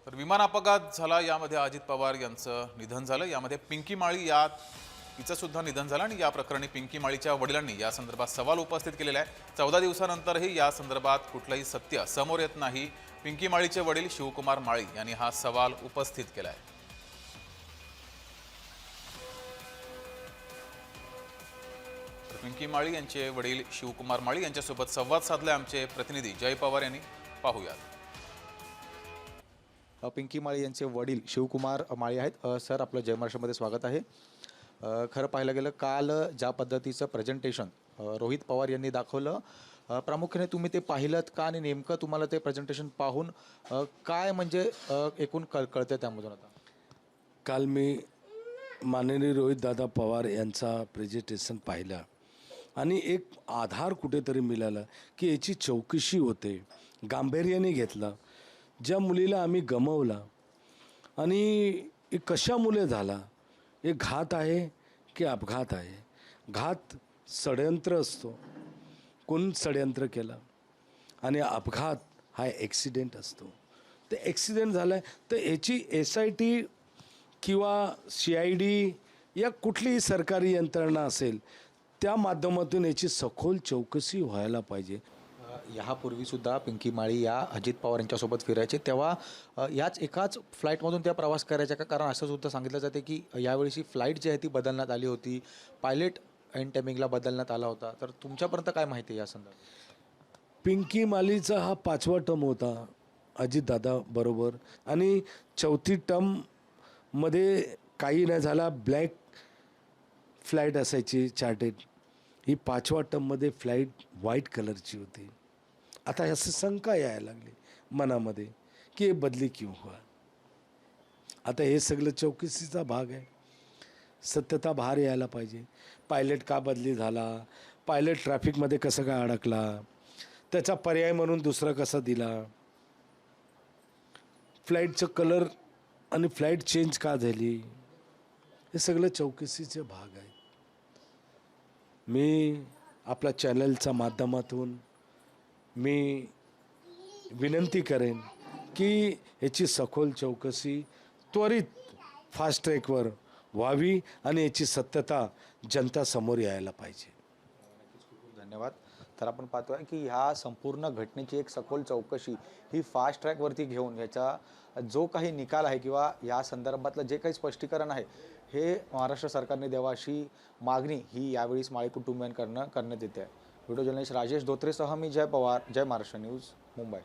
तर विमान अपघात झाला, यामध्ये अजित पवार यांचं निधन झालं। यामध्ये पिंकी माळी हिचं सुद्धा निधन झालं आणि या प्रकरणी पिंकी माळीच्या वडिलांनी या संदर्भात सवाल उपस्थित केलेला आहे। 14 दिवसानंतरही या संदर्भात कुठलंही सत्य समोर येत नाही। पिंकी माळीचे वडील शिवकुमार माळी यांनी हा सवाल उपस्थित केला आहे। पिंकी माळी यांचे वडील शिवकुमार माळी यांच्यासोबत संवाद साधले आमचे प्रतिनिधी जय पवार यांनी। पाहूयात। पिंकी माळी यांचे वडील शिवकुमार माळी आहेत। सर, आपलं जय महाराष्ट्रामध्ये स्वागत आहे। खरं पाहायला गेलं काल ज्या पद्धतीचं प्रेझेंटेशन रोहित पवार यांनी दाखवलं, प्रामुख्याने तुम्ही ते पाहिलंत का आणि नेमकं तुम्हाला ते प्रेझेंटेशन पाहून काय म्हणजे एकूण कळतं त्यामधून? आता काल मी माननीय रोहितदादा पवार यांचा प्रेझेंटेशन पाहिला आणि एक आधार कुठेतरी मिळाला की याची चौकशी होते, गांभीर्याने घेतला। ज्या मुलीला आम्ही गमावला आणि कशामुळे झाला, एक घात आहे की अपघात आहे? घात षडयंत्र असतो, कोण षडयंत्र केलं, आणि अपघात हा ॲक्सिडेंट असतो। ते ॲक्सिडेंट झाला आहे तर याची SIT किंवा CID या कुठलीही सरकारी यंत्रणा असेल त्या माध्यमातून याची सखोल चौकशी व्हायला पाहिजे। यापूर्वीसुद्धा पिंकी माळी या अजित पवार यांच्यासोबत फिरायचे, तेव्हा याच एकाच फ्लाईटमधून त्या प्रवास करायच्या का? कारण असं सुद्धा सांगितलं जाते की यावेळीची फ्लाईट जी आहे ती बदलण्यात आली होती, पायलट एंड टायमिंगला बदलण्यात आला होता। तर तुमच्यापर्यंत काय माहिती आहे या संदर्भात? पिंकी मालीचा हा 5वा टर्म होता अजितदादा बरोबर, आणि 4थी टर्ममध्ये काही नाही झाला, ब्लॅक फ्लाईट असायची चार्टेड। ही 5व्या टर्ममध्ये फ्लाईट व्हाईट कलरची होती। आता असं शंका यायला लागली मनामध्ये की हे बदली क्यों हुआ? आता हे सगळं चौकशीचा भाग आहे, सत्यता बाहेर यायला पाहिजे। पायलट का बदली झाला, पायलट ट्रॅफिकमध्ये कसं काय अडकला, त्याचा पर्याय म्हणून दुसरा कसा दिला, फ्लाईटचं कलर आणि फ्लाईट चेंज का झाली, हे सगळं चौकशीचे भाग आहेत। मी आपल्या चॅनलच्या माध्यमातून मी विनंती करेन की याची सखोल चौकशी त्वरित फास्ट ट्रॅकवर व्हावी आणि याची सत्यता जनतासमोर यायला पाहिजे। खूप खूप धन्यवाद। तर आपण पाहतोय की ह्या संपूर्ण घटनेची एक सखोल चौकशी ही फास्ट ट्रॅकवरती घेऊन याचा जो काही निकाल आहे किंवा या संदर्भातलं जे काही स्पष्टीकरण आहे हे महाराष्ट्र सरकारने द्यावं अशी मागणी ही यावेळी माळी कुटुंबियांकडून करण्यात येते आहे। व्हिडिओ जर्नलिस्ट राजेश धोत्रेसह मी जय पवार, जय महाराष्ट्र न्यूज, मुंबई।